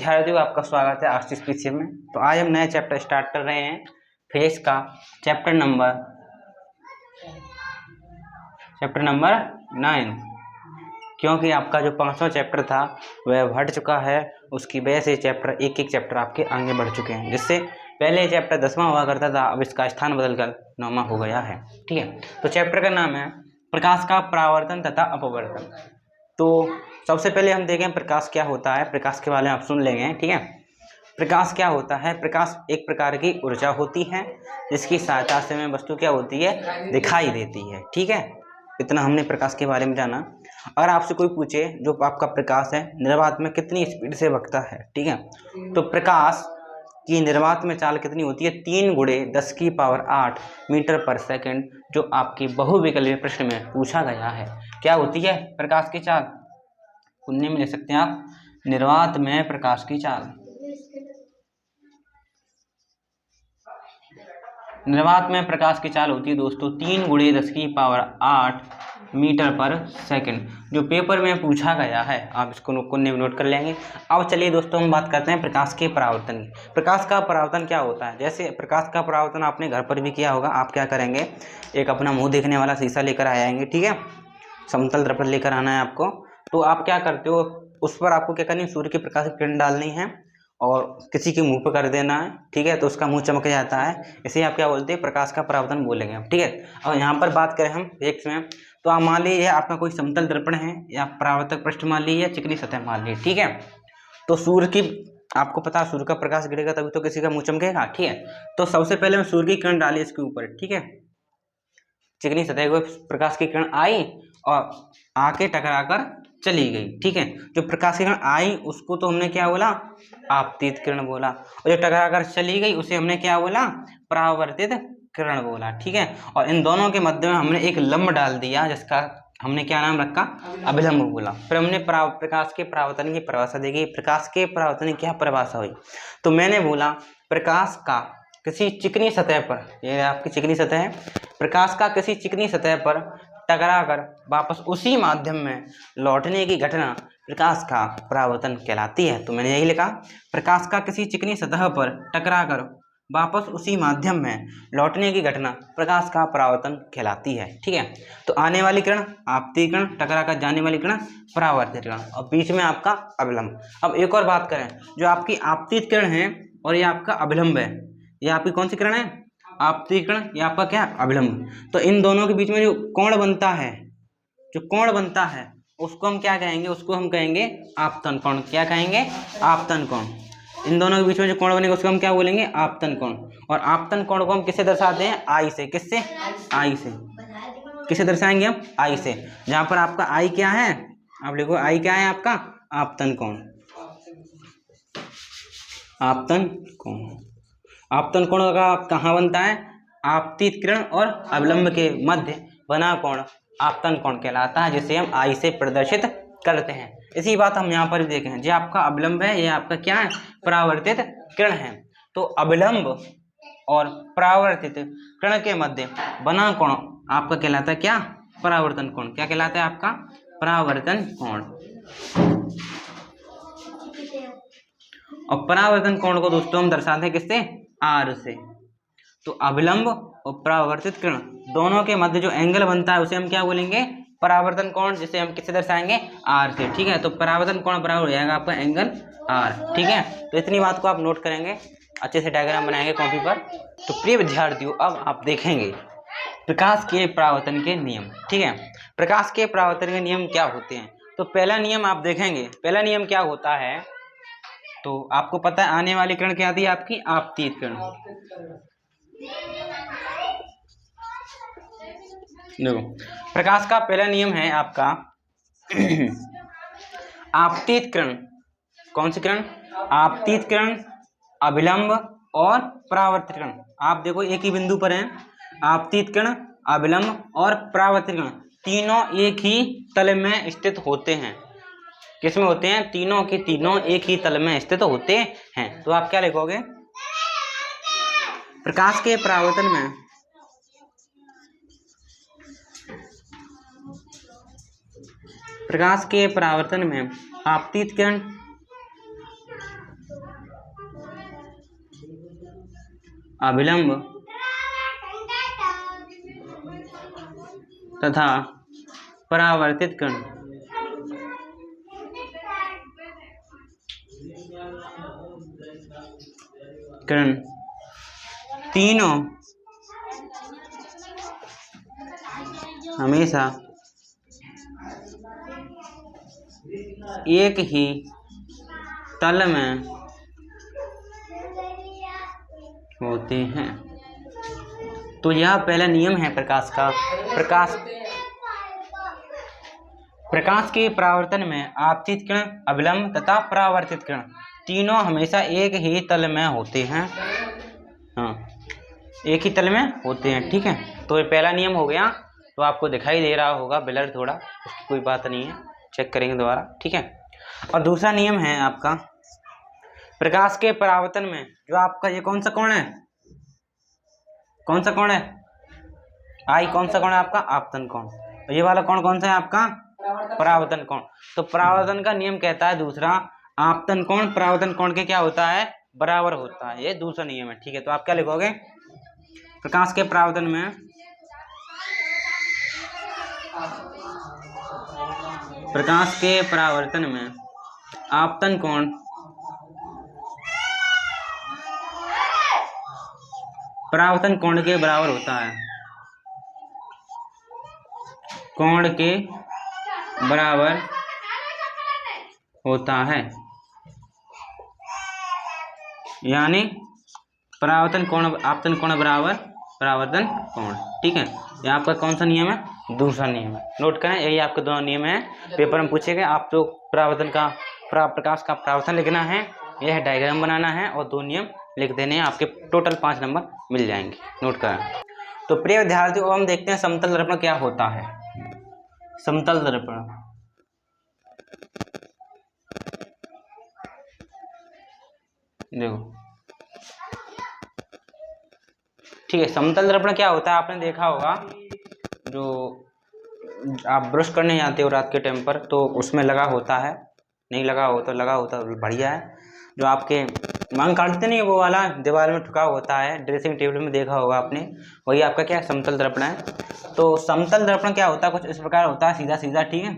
विद्यार्थियों, आपका स्वागत है आज इस पीछे में। तो आज हम नया चैप्टर स्टार्ट कर रहे हैं फेस का, चैप्टर नंबर 9। क्योंकि आपका जो 5वां चैप्टर था वह हट चुका है, उसकी वजह से चैप्टर एक चैप्टर आपके आगे बढ़ चुके हैं। जिससे पहले चैप्टर 10वां हुआ करता था, अब इसका स्थान बदलकर 9वां हो गया है। ठीक है, तो चैप्टर का नाम है प्रकाश का परावर्तन तथा अपवर्तन। तो सबसे पहले हम देखें प्रकाश क्या होता है। प्रकाश के बारे में आप सुन लेंगे। ठीक है, प्रकाश क्या होता है। प्रकाश एक प्रकार की ऊर्जा होती है जिसकी सहायता से हमें वस्तु क्या होती है, दिखाई देती है। ठीक है, इतना हमने प्रकाश के बारे में जाना। अगर आपसे कोई पूछे जो आपका प्रकाश है निर्वात में कितनी स्पीड से भगता है, ठीक है, तो प्रकाश की निर्वात में चाल कितनी होती है, 3 × 10⁸ मीटर पर सेकंड, जो आपकी बहुविकल्पीय प्रश्न में पूछा गया है। क्या होती है प्रकाश की चाल, पुण्य में ले सकते हैं आप, निर्वात में प्रकाश की चाल। निर्वात में प्रकाश की चाल होती है दोस्तों 3 × 10⁸ मीटर पर सेकंड, जो पेपर में पूछा गया है। आप इसको कोने में नोट कर लेंगे। अब चलिए दोस्तों हम बात करते हैं प्रकाश के परावर्तन की। प्रकाश का परावर्तन क्या होता है। जैसे प्रकाश का परावर्तन आपने घर पर भी किया होगा। आप क्या करेंगे, एक अपना मुंह देखने वाला शीशा लेकर आएंगे। ठीक है, समतल दर्पण लेकर आना है आपको। तो आप क्या करते हो, उस पर आपको क्या करनी है, सूर्य के प्रकाश की किरण डालनी है और किसी के मुंह पर कर देना है। ठीक है, तो उसका मुंह चमक जाता है। इसे आप क्या बोलते हैं, प्रकाश का परावर्तन बोलेंगे हम। ठीक है, और यहाँ पर बात करें हम एक में, तो आप मान लीजिए आपका कोई समतल दर्पण है या परावर्तक पृष्ठ मान लीजिए, चिकनी सतह मान लीजिए। ठीक है, तो सूर्य की, आपको पता है सूर्य का प्रकाश गिरेगा तभी तो किसी का मुंह चमकेगा। ठीक है, तो सबसे पहले हम सूर्य की किरण डाली इसके ऊपर। ठीक है, चिकनी सतह को प्रकाश की किरण आई और आके टकराकर चली गई। ठीक है, जो प्रकाश की किरण आई उसको तो हमने क्या बोला, आपतित किरण बोला, और जो टकराकर चली गई उसे हमने क्या बोला, परावर्तित किरण बोला। ठीक है, और इन दोनों के मध्य में हमने एक लंब डाल दिया जिसका हमने क्या नाम रखा, अभिलंब बोला। फिर हमने प्रकाश के परावर्तन की परिभाषा देखी। प्रकाश के परावर्तन की क्या परिभाषा हुई, तो मैंने बोला प्रकाश का किसी चिकनी सतह पर, ये आपकी चिकनी सतह है, प्रकाश का किसी चिकनी सतह पर टकराकर वापस उसी माध्यम में लौटने की घटना प्रकाश का परावर्तन कहलाती है। तो मैंने यही लिखा, प्रकाश का किसी चिकनी सतह पर टकराकर वापस उसी माध्यम में लौटने की घटना प्रकाश का परावर्तन कहलाती है। ठीक है, तो आने वाली किरण आपतित किरण, टकराकर जाने वाली किरण परावर्तित किरण, और बीच में आपका अभिलंब। अब एक और बात करें, जो आपकी आपतित किरण है और ये आपका अभिलंब है, ये आपकी कौन सी किरण है, आपतित किरण, ये आपका क्या, अभिलंब। तो इन दोनों के बीच में जो कोण बनता है, जो कोण बनता है उसको हम क्या कहेंगे, उसको हम कहेंगे आपतन कोण। क्या कहेंगे, आपतन कोण। इन दोनों के बीच में जो कोण बनेगा उसको हम क्या बोलेंगे, आपतन कोण। और आपतन कोण को हम किससे दर्शाते हैं, आई से। किससे, आई से। किसे दर्शाएंगे हम, आई से। जहां पर आपका आई क्या है, आप लिखो आई क्या है आपका, आपतन कोण। आपतन कोण, आपतन कोण का कहाँ बनता है, आपतित किरण और अभिलंब के मध्य बना कोण आपतन कोण कहलाता है, जिसे हम आई से प्रदर्शित करते हैं। इसी बात हम यहाँ पर भी देखें, जो आपका अभिलंब है ये आपका क्या है, परावर्तित किरण है। तो अभिलंब और परावर्तित किरण के मध्य बना कोण आपका कहलाता है क्या, परावर्तन कोण। क्या कहलाता है आपका, परावर्तन कोण। और परावर्तन कोण को दोस्तों हम दर्शाते हैं किससे, आर से। तो अभिलंब और परावर्तित किरण दोनों के मध्य जो एंगल बनता है उसे हम क्या बोलेंगे, परावर्तन कोण, जिसे हम किससे दर्शाएंगे, आर से। ठीक है, तो परावर्तन कोण बराबर हो जाएगा आपका एंगल आर। ठीक है, तो इतनी बात को आप नोट करेंगे, अच्छे से डायग्राम बनाएंगे कॉपी पर। तो प्रिय विद्यार्थियों, अब आप देखेंगे प्रकाश के परावर्तन के नियम। ठीक है, प्रकाश के परावर्तन के नियम क्या होते हैं। तो पहला नियम आप देखेंगे, पहला नियम क्या होता है, तो आपको पता है आने वाली किरण क्या आती है आपकी, आपतित किरण। देखो, प्रकाश का पहला नियम है आपका आपतित किरण। कौन सी किरण, आपतित किरण, अभिलंब और परावर्तित किरण। आप देखो एक ही बिंदु पर हैं, आपतित किरण, अभिलंब और परावर्तित किरण तीनों एक ही तल में स्थित होते हैं। किसमें होते हैं, तीनों के तीनों एक ही तल में स्थित होते हैं। तो आप क्या लिखोगे, प्रकाश के परावर्तन में आपतित किरण अभिलंब तथा परावर्तित किरण तीनों हमेशा एक ही तल में होते हैं। तो यह पहला नियम है प्रकाश का। प्रकाश के परावर्तन में आपतित किरण, अभिलंब तथा परावर्तित किरण तीनों हमेशा एक ही तल में होते हैं। हाँ, एक ही तल में होते हैं। ठीक है, तो ये पहला नियम हो गया। तो आपको दिखाई दे रहा होगा ब्लर थोड़ा, उसकी कोई बात नहीं है, चेक करेंगे दोबारा। ठीक है, और दूसरा नियम है आपका प्रकाश के परावर्तन में जो आपका ये कौन सा कोण है, कौन सा कोण है आई, कौन सा कोण है आपका आपतन कोण। ये वाला कोण कौन सा है आपका परावर्तन कोण। तो परावर्तन का नियम कहता है दूसरा, आपतन कोण परावर्तन कोण के क्या होता है बराबर होता है। ये दूसरा नियम है। ठीक है, तो आप क्या लिखोगे, प्रकाश के परावर्तन में आपतन कोण परावर्तन कोण के बराबर होता है, कोण के बराबर होता है। यानी परावर्तन कोण आपतन कोण बराबर परावर्तन कोण। ठीक है, ये आपका कौन सा नियम है, दूसरा नियम है। नोट करें, यही आपके दोनों नियम है, पेपर में पूछे गए। आप तो परावर्तन का प्रकाश का परावर्तन लिखना है, यह डायग्राम बनाना है और दो नियम लिख देने हैं, आपके टोटल 5 नंबर मिल जाएंगे। नोट करें। तो प्रिय विद्यार्थियों, हम देखते हैं समतल दर्पण क्या होता है। समतल दर्पण देखो, ठीक है, समतल दर्पण क्या होता है आपने देखा होगा, जो आप ब्रश करने जाते हो रात के टाइम पर तो उसमें लगा होता है, नहीं लगा हो तो लगा होता बढ़िया है। जो आपके मांग काटते नहीं, वो वाला दीवार में ठुका होता है, ड्रेसिंग टेबल में देखा होगा आपने, वही आपका क्या समतल दर्पण है। तो समतल दर्पण क्या होता है, कुछ इस प्रकार होता है, सीधा सीधा। ठीक है,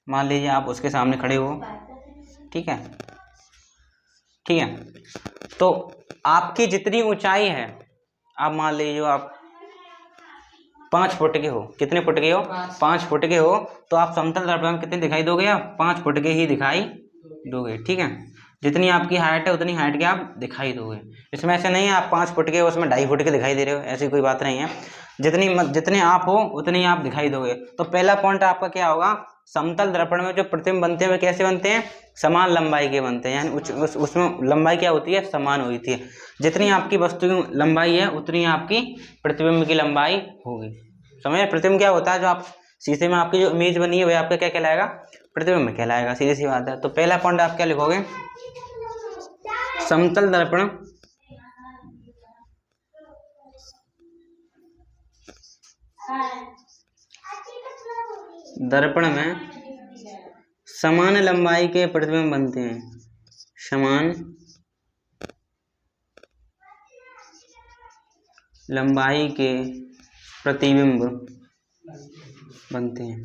मान लीजिए आप उसके सामने खड़े हो। ठीक है, ठीक है, तो आपकी जितनी ऊंचाई है, आप मान लीजिए आप 5 फुट के हो, कितने फुट के हो 5 फुट के हो, तो आप समतल दर्पण में कितने दिखाई दोगे, आप 5 फुट के ही दिखाई दोगे। ठीक है, जितनी आपकी हाइट है उतनी हाइट के आप दिखाई दोगे। इसमें ऐसे नहीं है आप 5 फुट के उसमें 2.5 फुट के दिखाई दे रहे हो, ऐसी कोई बात नहीं है। जितने आप हो उतने आप दिखाई दोगे। तो पहला पॉइंट आपका क्या होगा, समतल दर्पण में जो प्रतिबिंब बनते हैं वे कैसे बनते हैं, समान लंबाई के बनते हैं। यानी उसमें लंबाई क्या होती है, समान होती है। जितनी आपकी वस्तु की लंबाई है उतनी आपकी प्रतिबिंब की लंबाई होगी। समझे, प्रतिबिंब क्या होता है, जो आप शीशे में आपकी जो इमेज बनी है वह आपका क्या कहलाएगा, प्रतिबिंब कहलाएगा, सीधी सी बात है। तो पहला पॉइंट आप क्या लिखोगे, समतल दर्पण में समान लंबाई के प्रतिबिंब बनते हैं, समान लंबाई के प्रतिबिंब बनते हैं।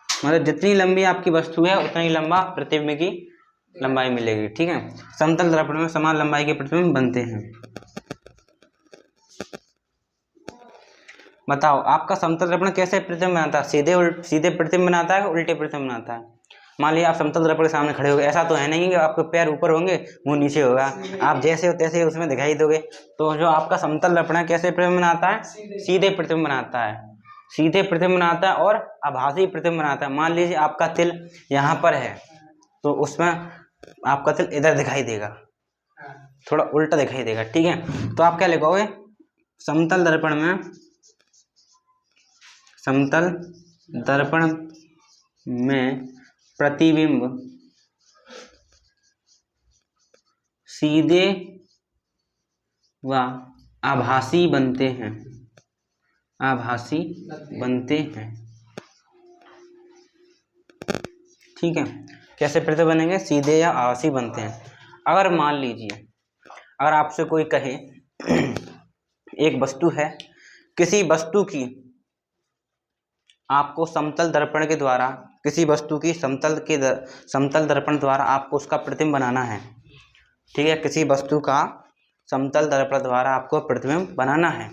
मतलब जितनी लंबी आपकी वस्तु है उतनी लंबा प्रतिबिंब की लंबाई मिलेगी। ठीक है, समतल दर्पण में समान लंबाई के प्रतिबिंब बनते हैं। बताओ आपका समतल दर्पण कैसे प्रतिबिंब बनाता है, सीधे प्रतिबिंब बनाता है, उल्टे प्रतिबिंब बनाता है। मान लीजिए आप समतल दर्पण के सामने खड़े हो गए, ऐसा तो है नहीं कि आपके पैर ऊपर होंगे मुंह नीचे होगा, आप जैसे हो तैसे उसमें दिखाई दोगे। तो जो आपका समतल दर्पण है कैसे प्रतिबिंब बनाता है, सीधे प्रतिबिंब बनाता है, सीधे प्रतिबिंब बनाता है और आभासी प्रतिबिंब बनाता है। मान लीजिए आपका तिल यहाँ पर है तो उसमें आपका तिल इधर दिखाई देगा, थोड़ा उल्टा दिखाई देगा। ठीक है, तो आप क्या लिखोगे, समतल दर्पण में प्रतिबिंब सीधे व आभासी बनते हैं, आभासी बनते हैं। ठीक है, कैसे प्रतिबिंब बनेंगे? सीधे या आभासी बनते हैं। अगर मान लीजिए, अगर आपसे कोई कहे एक वस्तु है, किसी वस्तु की आपको समतल दर्पण के द्वारा, किसी वस्तु की समतल दर्पण द्वारा आपको उसका प्रतिबिंब बनाना है, ठीक है, किसी वस्तु का समतल दर्पण द्वारा आपको प्रतिबिंब बनाना है,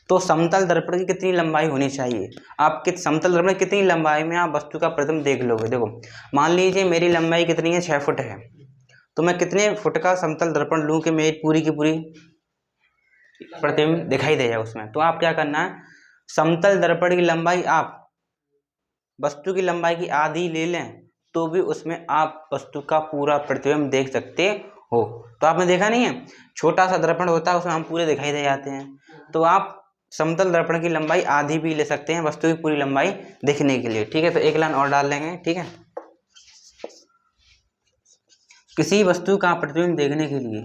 तो समतल दर्पण की कितनी लंबाई होनी चाहिए? आप समतल दर्पण की कितनी लंबाई में आप वस्तु का प्रतिबिंब देख लोगे? देखो, मान लीजिए मेरी लंबाई कितनी है, 6 फुट है, तो मैं कितने फुट का समतल दर्पण लूँ कि मेरी पूरी की पूरी प्रतिबिंब दिखाई दे जाए उसमें? तो आप क्या करना है, समतल दर्पण की लंबाई आप वस्तु की लंबाई की आधी ले लें तो भी उसमें आप वस्तु का पूरा प्रतिबिंब देख सकते हो। तो आपने देखा नहीं है, छोटा सा दर्पण होता है उसमें हम पूरे दिखाई दे जाते हैं, तो आप समतल दर्पण की लंबाई आधी भी ले सकते हैं वस्तु की पूरी लंबाई देखने के लिए, ठीक है। तो एक लाइन और डाल लेंगे, ठीक है। किसी वस्तु का प्रतिबिंब देखने के लिए,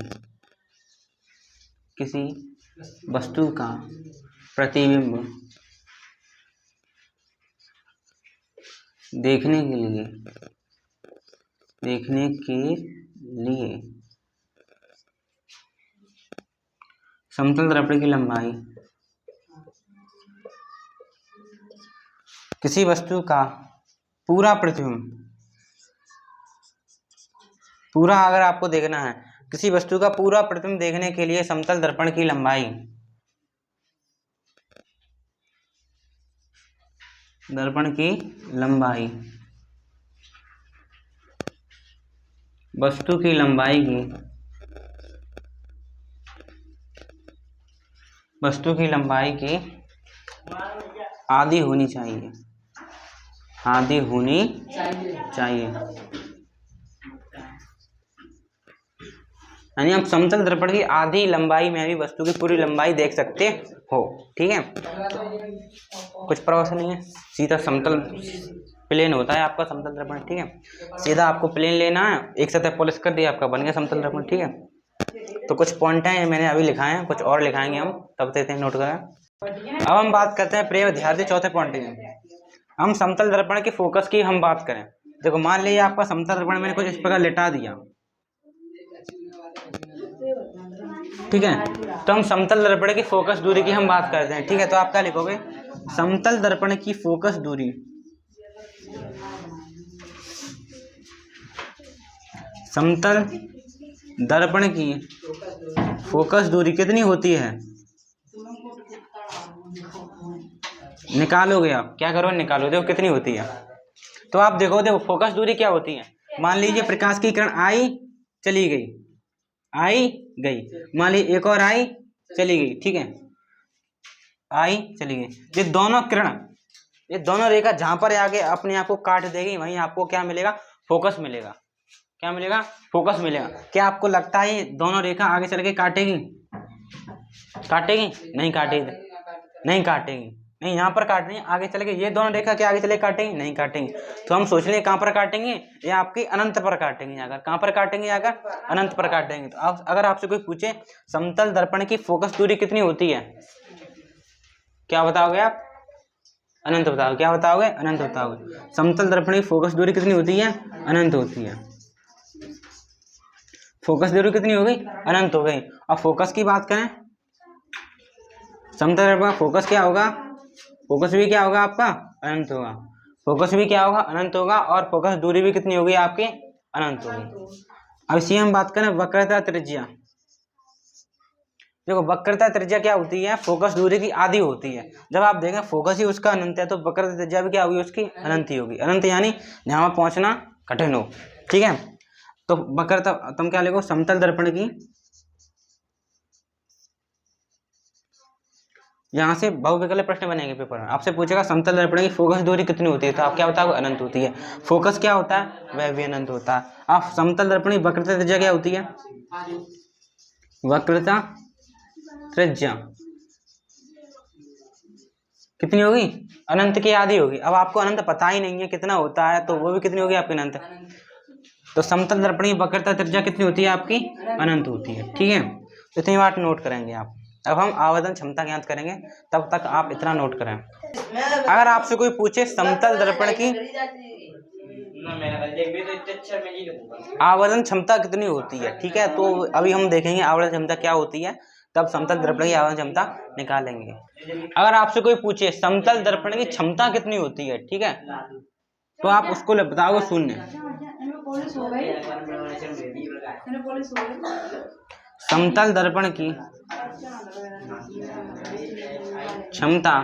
किसी वस्तु का प्रतिबिंब देखने के लिए समतल दर्पण की लंबाई, किसी वस्तु का पूरा प्रतिबिंब, पूरा अगर आपको देखना है, किसी वस्तु का पूरा प्रतिबिंब देखने के लिए समतल दर्पण की लंबाई, दर्पण की लंबाई वस्तु की लंबाई की आधी होनी चाहिए, आधी होनी चाहिए। यानी आप समतल दर्पण की आधी लंबाई में भी वस्तु की पूरी लंबाई देख सकते हो, ठीक है। कुछ प्रश्न नहीं है, सीधा समतल प्लेन होता है आपका समतल दर्पण, ठीक है। सीधा आपको प्लेन लेना है, एक सतह पॉलिश कर दिया, आपका बन गया समतल दर्पण, ठीक है। तो कुछ पॉइंट हैं मैंने अभी लिखाए हैं, कुछ और लिखाएंगे हम, तब देते हैं, नोट करें। अब हम बात करते हैं प्रिय विद्यार्थी, चौथे पॉइंट में हम समतल दर्पण के फोकस की हम बात करें। देखो, मान लीजिए आपका समतल दर्पण मैंने कुछ इस प्रकार लिटा दिया, ठीक है। तो हम समतल दर्पण की फोकस दूरी की हम बात करते हैं, ठीक है। तो आप क्या लिखोगे, समतल दर्पण की फोकस दूरी, समतल दर्पण की फोकस दूरी कितनी होती है? निकालोगे आप, क्या करो, निकालो, देखो कितनी होती है। तो आप देखो, फोकस दूरी क्या होती है। मान लीजिए प्रकाश की किरण आई, चली गई, आई गई, मान लीजिए एक और आई, चली गई, ठीक है, आई चली गई। ये दोनों किरण, ये दोनों रेखा जहां पर आगे अपने आप को काट देगी, वहीं आपको क्या मिलेगा, फोकस मिलेगा। क्या मिलेगा, फोकस मिलेगा। क्या आपको लगता है ये दोनों रेखा आगे चल के काटेगी? काटेगी? नहीं काटेगी, नहीं काटेगी, नहीं, यहाँ पर काट रही है, आगे चलेगी। ये दोनों रेखा क्या आगे चले काटेंगे? नहीं काटेंगे। तो हम सोच लें कहाँ पर काटेंगे, ये आपकी अनंत पर काटेंगे, अगर कहाँ पर काटेंगे, अगर अनंत पर काटेंगे। तो आप, अगर आपसे कोई पूछे समतल दर्पण की फोकस दूरी कितनी होती है, क्या बताओगे आप? अनंत बताओगे। क्या बताओगे? अनंत बताओगे। समतल दर्पण की फोकस दूरी कितनी होती है? अनंत होती है। फोकस दूरी कितनी हो गई? अनंत हो गई। अब फोकस की बात करें, समतल दर्पण का फोकस क्या होगा? फोकस भी क्या होगा आपका? अनंत होगा। फोकस भी क्या होगा? अनंत होगा। और फोकस दूरी भी कितनी होगी आपकी? अनंत होगी। अब इसी हम बात करें वक्रता त्रिज्या। देखो, वक्रता त्रिज्या क्या होती है? फोकस दूरी की आधी होती है। जब आप देखें फोकस ही उसका अनंत है, तो वक्रता त्रिज्या भी क्या होगी? उसकी अनंत ही होगी। अनंत यानी यहाँ पहुंचना कठिन हो, ठीक है। तो वक्रता, तुम क्या लिखो, समतल दर्पण की, यहाँ से बहुविकल्प प्रश्न बनेंगे पेपर में, आपसे पूछेगा समतल दर्पण की फोकस दूरी कितनी होती है, तो आप क्या बताओगे? अनंत होती है। फोकस क्या होता है? वह भी अनंत होता है। आप समतल दर्पण की वक्रता त्रिज्या क्या होती है? वक्रता त्रिज्या कितनी होगी? अनंत की आधी होगी। अब आपको अनंत पता ही नहीं है कितना होता है, तो वो भी कितनी होगी आपकी? अनंत। तो समतल दर्पण की वक्रता त्रिज्या कितनी होती है आपकी? अनंत होती है, ठीक है। तो इतनी बात नोट करेंगे आप। अब हम आवेदन क्षमता ज्ञात करेंगे, तब तक आप इतना नोट करें। अगर आपसे कोई पूछे समतल दर्पण की, आवर्धन क्षमता कितनी होती है, ठीक है। तो अभी हम देखेंगे आवर्धन क्षमता क्या होती है, तब समतल दर्पण की आवर्धन क्षमता निकालेंगे। अगर आपसे कोई पूछे समतल दर्पण की क्षमता कितनी होती है, ठीक है, तो आप उसको बताओ शून्य। समतल दर्पण की क्षमता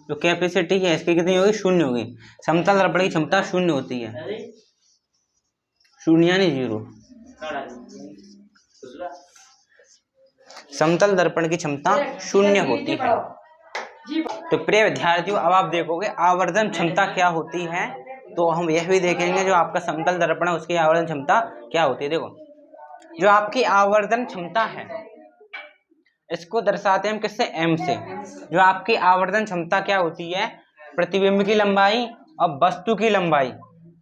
जो कैपेसिटी है इसकी कितनी होगी, शून्य होगी। समतल दर्पण की क्षमता शून्य होती है, शून्य यानी 0। समतल दर्पण की क्षमता शून्य होती है। तो प्रिय विद्यार्थियों, अब आप देखोगे आवर्धन क्षमता क्या होती है, तो हम यह भी देखेंगे जो आपका समतल दर्पण है उसकी आवर्धन क्षमता क्या होती है। देखो, जो आपकी आवर्धन क्षमता है इसको दर्शाते हैं हम किससे, m से। जो आपकी आवर्धन क्षमता क्या होती है, प्रतिबिंब की लंबाई और वस्तु की लंबाई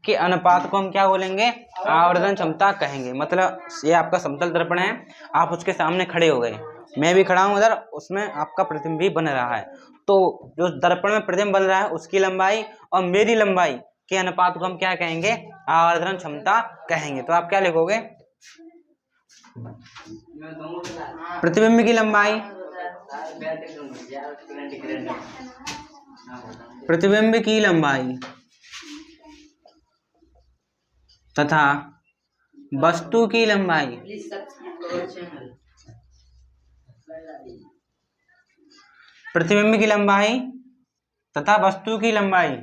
के अनुपात को हम क्या बोलेंगे, आवर्धन क्षमता कहेंगे। मतलब ये आपका समतल दर्पण है, आप उसके सामने खड़े हो गए, मैं भी खड़ा हूं उधर, उसमें आपका प्रतिबिंब भी बन रहा है, तो जो दर्पण में प्रतिबिंब बन रहा है उसकी लंबाई और मेरी लंबाई के अनुपात को हम क्या कहेंगे, आवर्धन क्षमता कहेंगे। तो आप क्या लिखोगे, प्रतिबिंब की लंबाई, प्रतिबिंब की लंबाई तथा वस्तु की लंबाई प्रतिबिंब की लंबाई तथा वस्तु की लंबाई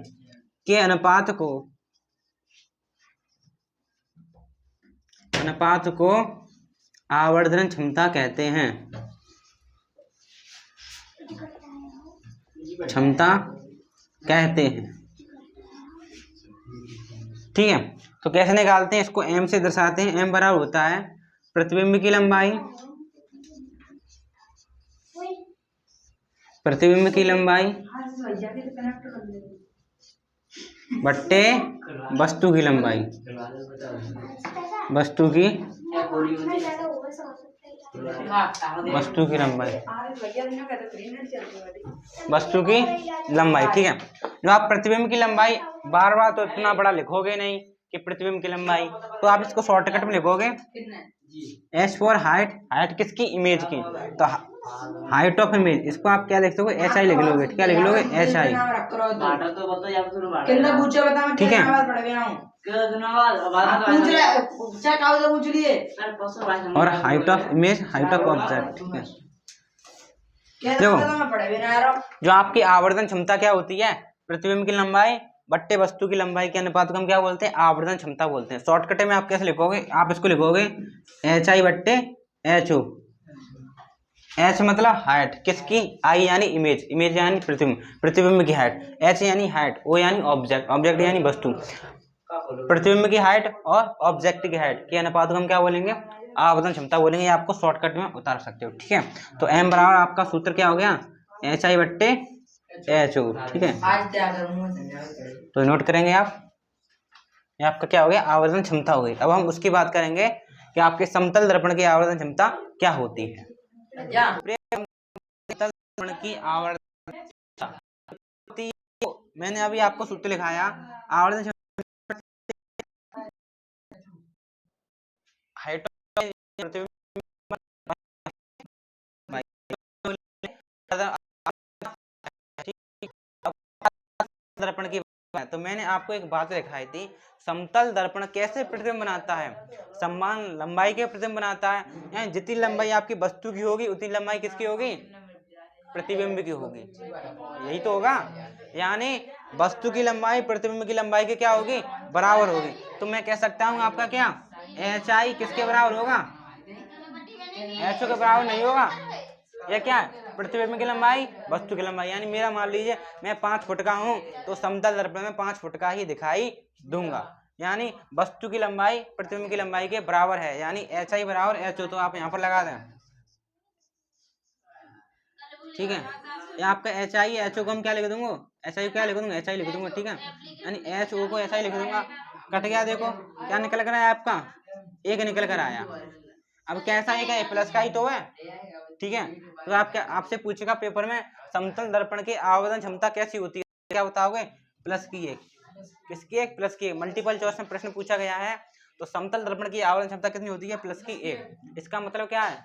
के अनुपात को आवर्धन क्षमता कहते हैं, क्षमता कहते हैं, ठीक है। तो कैसे निकालते हैं इसको, m से दर्शाते हैं। m बराबर होता है प्रतिबिंब की लंबाई, प्रतिबिंब की लंबाई बट्टे वस्तु की लंबाई, वस्तु की लंबाई, वस्तु की लंबाई, ठीक है। जो आप प्रतिबिंब की लंबाई बार बार तो इतना बड़ा लिखोगे नहीं कि प्रतिबिंब की लंबाई, तो आप इसको शॉर्टकट में लिखोगे एच फॉर हाइट, हाइट किसकी, इमेज की, तो हाइट ऑफ इमेज, इसको आप क्या लिख दोगे, एच आई लिख लोगे, क्या लिख लोगे, एच आई, ठीक है। और height of image, height of object, ठीक है। देखो, जो आपकी आवर्धन क्षमता क्या होती है, प्रतिबिंब की लंबाई बट्टे वस्तु की लंबाई के अनुपात को हम क्या बोलते हैं, आवर्धन क्षमता बोलते हैं। शॉर्टकट में आप कैसे लिखोगे, आप इसको लिखोगे एच आई बट्टे एच ओ, एच मतलब हाइट किसकी, आई यानी इमेज, इमेज यानी प्रतिबिंब, प्रतिबिंब की हाइट, एच यानी हाइट, ओ यानी ऑब्जेक्ट, ऑब्जेक्ट यानी वस्तु, प्रतिबिंब की हाइट और ऑब्जेक्ट की हाइट के अनुपात को हम क्या बोलेंगे, आवर्धन क्षमता बोलेंगे। ये आपको शॉर्टकट में उतार सकते हो, ठीक है। तो m बराबर आपका सूत्र क्या हो गया, एच आई बट्टे एच ओ, ठीक है। तो नोट करेंगे आप, ये आपका क्या हो गया, आवर्धन क्षमता हो गई। अब हम उसकी बात करेंगे कि आपके समतल दर्पण की आवर्धन क्षमता क्या होती है। समतल दर्पण की आवर्धन क्षमता, मैंने अभी आपको सूत्र लिखाया, आवर्धन हाइट दर्पण की, तो मैंने आपको एक बात दिखाई थी, समतल दर्पण कैसे प्रतिबिंब बनाता है, समान लंबाई के प्रतिबिंब बनाता है, यानी जितनी लंबाई आपकी वस्तु की होगी उतनी लंबाई किसकी होगी, प्रतिबिंब की होगी, यही तो होगा। यानी वस्तु की लंबाई प्रतिबिंब की लंबाई के क्या होगी, बराबर होगी। तो मैं कह सकता हूं आपका क्या, एच आई किसके बराबर होगा, एच ओ के बराबर नहीं होगा। यह क्या है, प्रतिबिंब की लंबाई वस्तु की लंबाई, यानी मेरा मान लीजिए मैं 5 फुट का हूं, तो समतल दर्पण में 5 फुट का ही दिखाई दूंगा, यानी वस्तु की लंबाई प्रतिबिंब की लंबाई के बराबर है, यानी एच आई बराबर एच ओ। तो आप यहाँ पर लगा दें, ठीक है। ये आपका एच आई, एच ओ को हम क्या लिख दूंगा, एच आई क्या लिख दूंगा, एच आई लिख दूंगा, ठीक है। यानी एच ओ को एच आई लिख दूंगा, कट गया, देखो क्या निकल कर आया आपका, एक निकल कर आया। अब कैसा एक है, प्लस का ही तो है, ठीक है। तो आप क्या, आपसे पूछेगा पेपर में समतल दर्पण की आवर्धन क्षमता कैसी होती है, क्या बताओगे, प्लस की एक, किसकी एक प्लस की एक। मल्टीपल चॉइस में प्रश्न पूछा गया है तो समतल दर्पण की आवरण क्षमता कितनी होती है प्लस की एक। इसका मतलब क्या है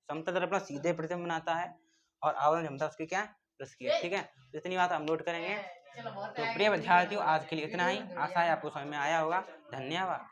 समतल दर्पण सीधे प्रतिबिंब बनाता है और आवरण क्षमता उसकी क्या है प्लस की एक। ठीक है तो इतनी बात हम नोट करेंगे। तो प्रिय विद्यार्थियों आज के लिए इतना ही। आशा है आपको समझ में आया होगा। धन्यवाद।